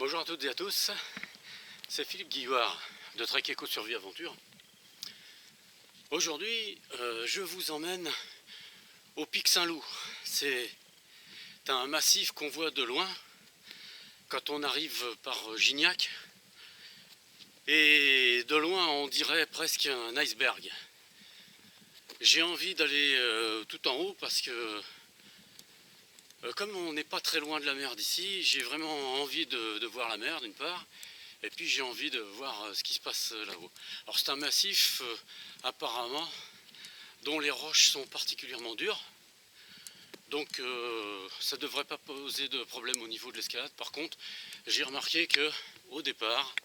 Bonjour à toutes et à tous, c'est Philippe Guillouard de Trek Eco Survie Aventure. Aujourd'hui, je vous emmène au Pic Saint-Loup. C'est un massif qu'on voit de loin quand on arrive par Gignac. Et de loin, on dirait presque un iceberg. J'ai envie d'aller tout en haut parce que comme on n'est pas très loin de la mer d'ici, j'ai vraiment envie de voir la mer d'une part, et puis j'ai envie de voir ce qui se passe là-haut. Alors c'est un massif apparemment dont les roches sont particulièrement dures, donc ça ne devrait pas poser de problème au niveau de l'escalade. Par contre, j'ai remarqué qu'au départ,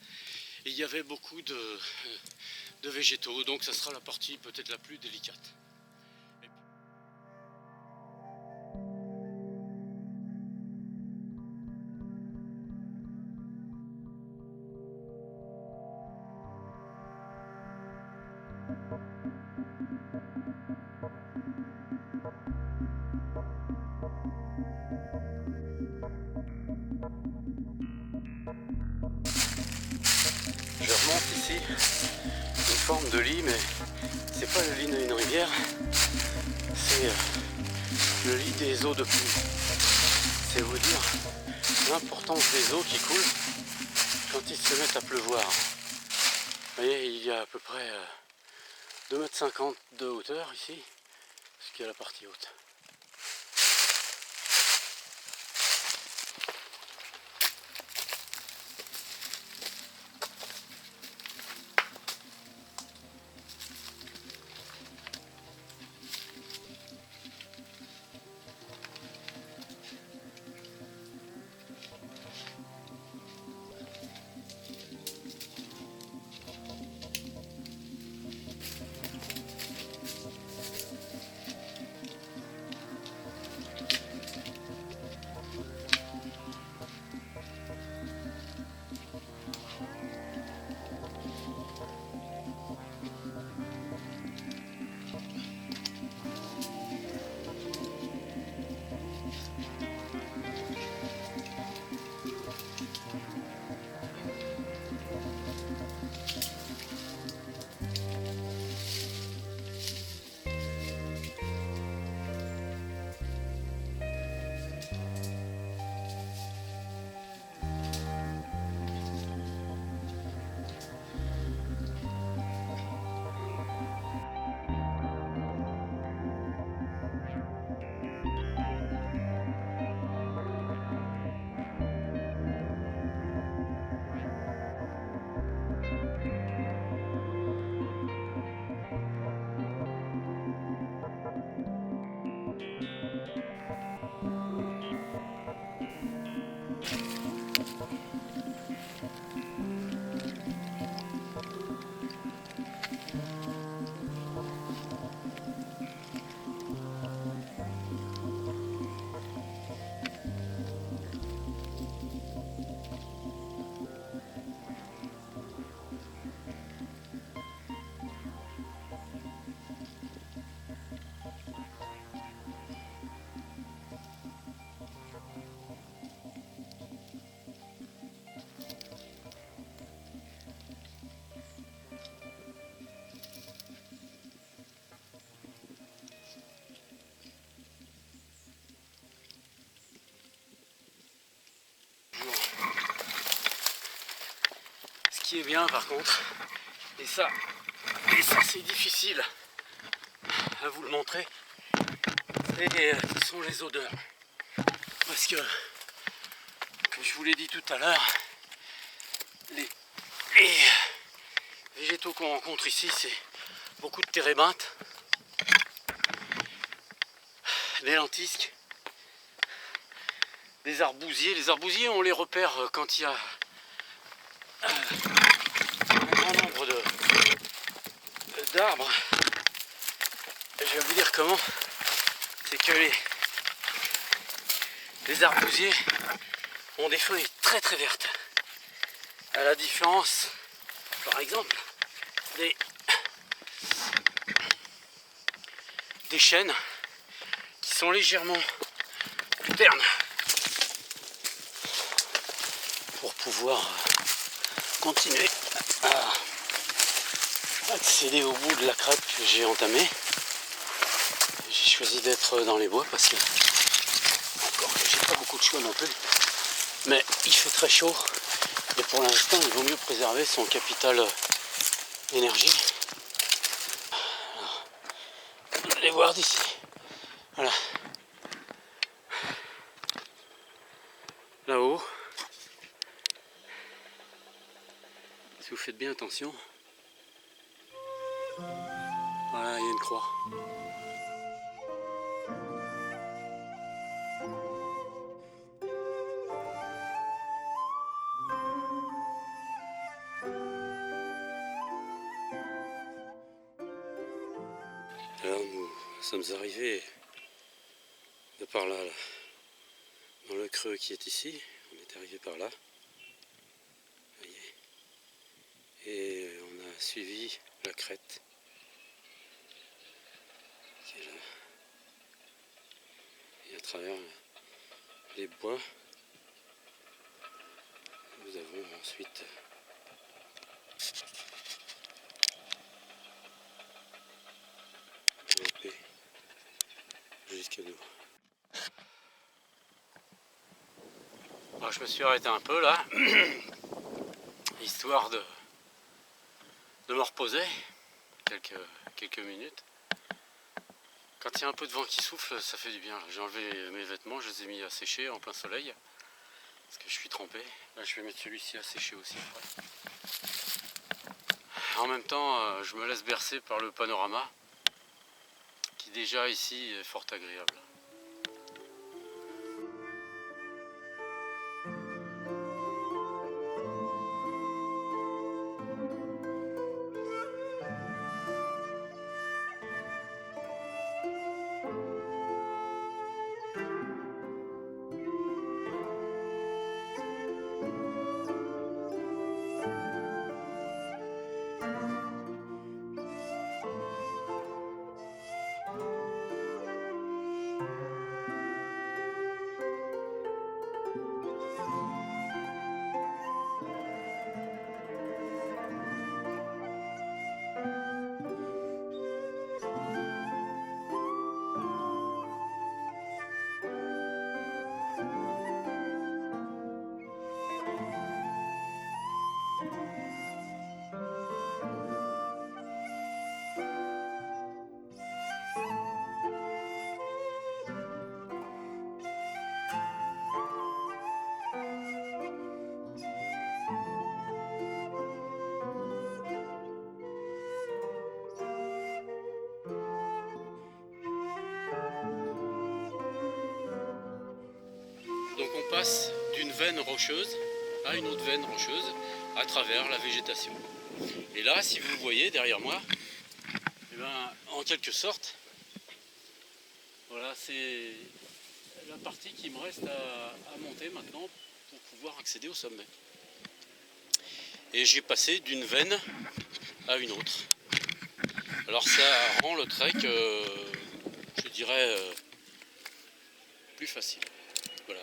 il y avait beaucoup de végétaux, donc ça sera la partie peut-être la plus délicate. Je remonte ici une forme de lit, mais c'est pas le lit d'une rivière, c'est le lit des eaux de pluie. C'est vous dire l'importance des eaux qui coulent quand ils se mettent à pleuvoir. Vous voyez, il y a à peu près 2,50 m de hauteur ici, ce qui est la partie haute. Ce qui est bien par contre, et ça c'est difficile à vous le montrer, ce sont les odeurs. Parce que, comme je vous l'ai dit tout à l'heure, les végétaux qu'on rencontre ici, c'est beaucoup de térébinthes, des lentisques, des arbousiers. Les arbousiers, on les repère quand il y a un grand nombre d'arbres. Je vais vous dire comment. C'est que les arbousiers ont des feuilles très très vertes. À la différence, par exemple, des chênes qui sont légèrement plus ternes. pour pouvoir continuer à accéder au bout de la crête que j'ai entamée. J'ai choisi d'être dans les bois parce que, encore que j'ai pas beaucoup de choix non plus, mais il fait très chaud et pour l'instant il vaut mieux préserver son capital énergie. Alors, allez voir d'ici. Voilà. Là-haut, si vous faites bien attention, voilà, il y a une croix. Alors nous sommes arrivés de par là, dans le creux qui est ici. On est arrivé par là. Voyez. Et on a suivi la crête qui est là. Et à travers les bois, nous avons ensuite grimpé jusque nous. Alors, je me suis arrêté un peu là, histoire de me reposer quelques minutes. Quand il y a un peu de vent qui souffle, ça fait du bien. J'ai enlevé mes vêtements, je les ai mis à sécher en plein soleil, parce que je suis trempé. Là, je vais mettre celui-ci à sécher aussi. En même temps, je me laisse bercer par le panorama, qui déjà ici est fort agréable. Donc on passe d'une veine rocheuse à une autre veine rocheuse à travers la végétation. Et là, si vous le voyez derrière moi, eh ben, en quelque sorte, voilà, c'est la partie qui me reste à monter maintenant pour pouvoir accéder au sommet. Et j'ai passé d'une veine à une autre. Alors ça rend le trek, je dirais, plus facile. Voilà.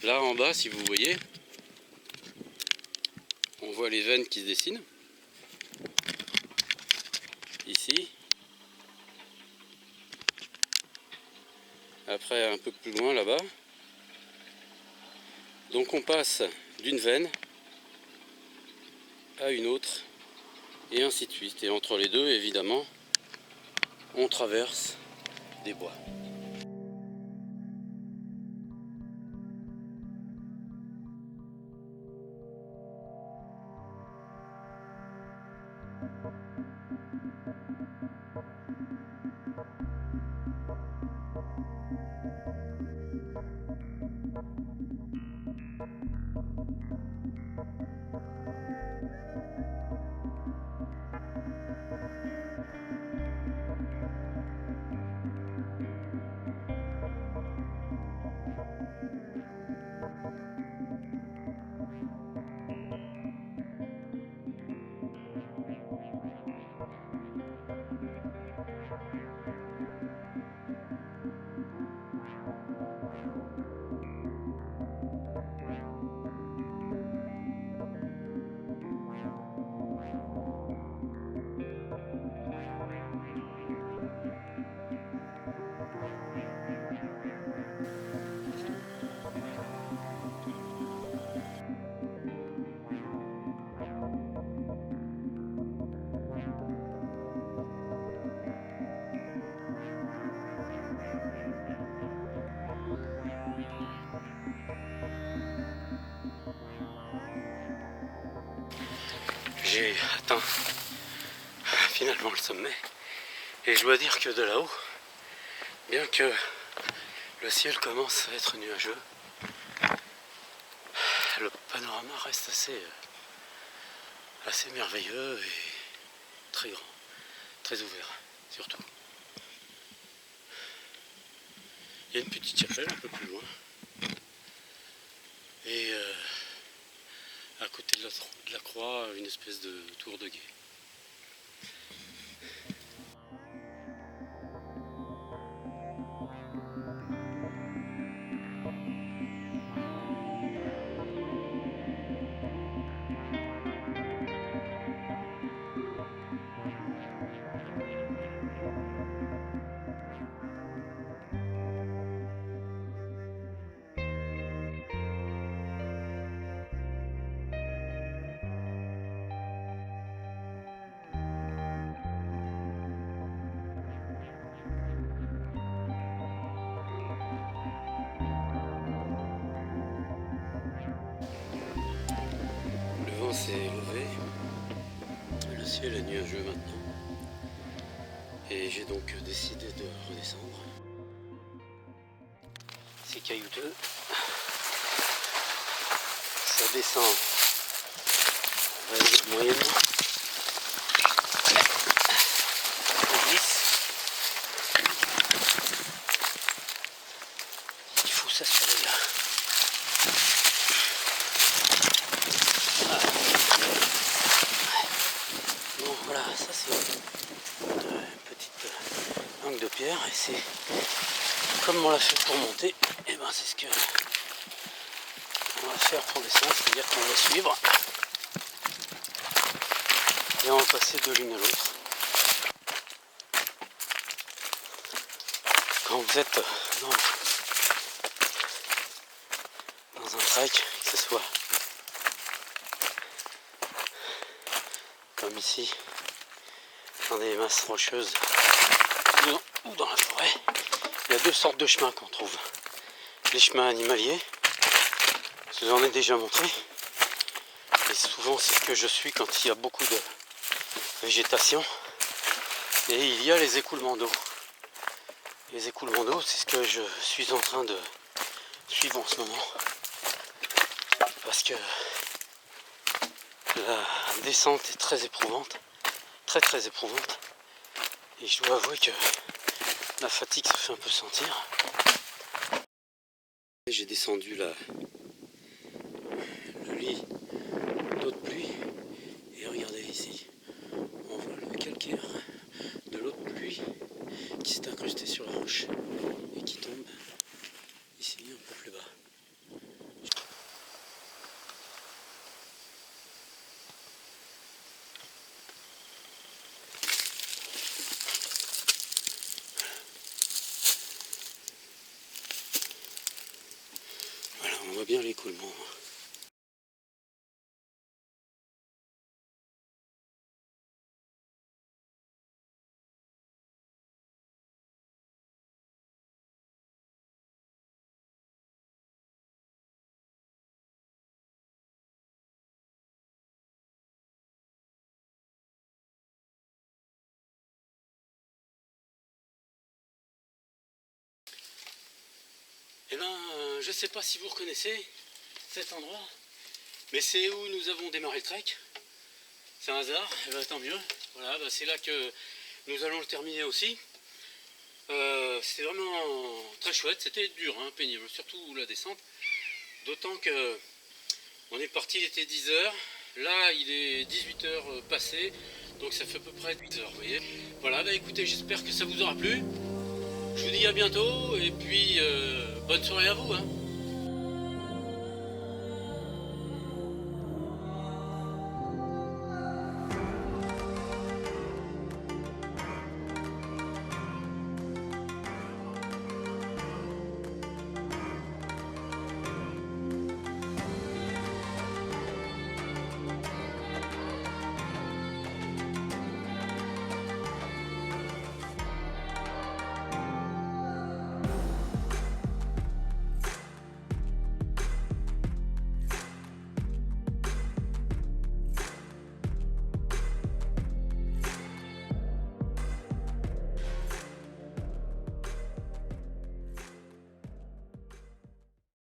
Là en bas, si vous voyez, on voit les veines qui se dessinent. Ici. Après un peu plus loin là-bas. Donc on passe d'une veine à une autre et ainsi de suite. Et entre les deux, évidemment, on traverse des bois. j'ai atteint finalement le sommet. Et je dois dire que de là-haut, bien que le ciel commence à être nuageux, le panorama reste assez merveilleux et très grand, très ouvert surtout. Il y a une petite chapelle un peu plus loin. Et à côté de la croix, une espèce de tour de guet. Le vent s'est levé, le ciel est nuageux maintenant. Et j'ai donc décidé de redescendre. C'est caillouteux. Ça descend, on va dire moyennement. On glisse. Il faut s'assurer là. Ah. Bon voilà, ça c'est une petite langue de pierre et c'est comme on l'a fait pour monter, et ben c'est ce que on va faire pour descendre, c'est-à-dire qu'on va suivre et on va passer de l'une à l'autre. Quand vous êtes dans un trek, que ce soit comme ici, dans des masses rocheuses ou dans la forêt, il y a deux sortes de chemins qu'on trouve. Les chemins animaliers, je vous en ai déjà montré, et souvent c'est ce que je suis quand il y a beaucoup de végétation, et il y a les écoulements d'eau. Les écoulements d'eau, c'est ce que je suis en train de suivre en ce moment, parce que la descente est très éprouvante, très éprouvante, et je dois avouer que la fatigue se fait un peu sentir. J'ai descendu le lit d'eau de pluie, et regardez ici, on voit le calcaire de l'eau de pluie qui s'est incrusté sur la roche et qui tombe ici un peu plus bas. Voilà, on voit bien l'écoulement. Eh ben, je ne sais pas si vous reconnaissez cet endroit, mais c'est où nous avons démarré le trek. C'est un hasard, et ben, tant mieux. Voilà, ben, c'est là que nous allons le terminer aussi. C'était vraiment très chouette, c'était dur, hein, pénible, surtout la descente. D'autant que on est parti, il était 10h, là il est 18h passé, donc ça fait à peu près 8h, vous voyez. Voilà, bah écoutez, j'espère que ça vous aura plu. Je vous dis à bientôt, et puis bonne soirée à vous, hein.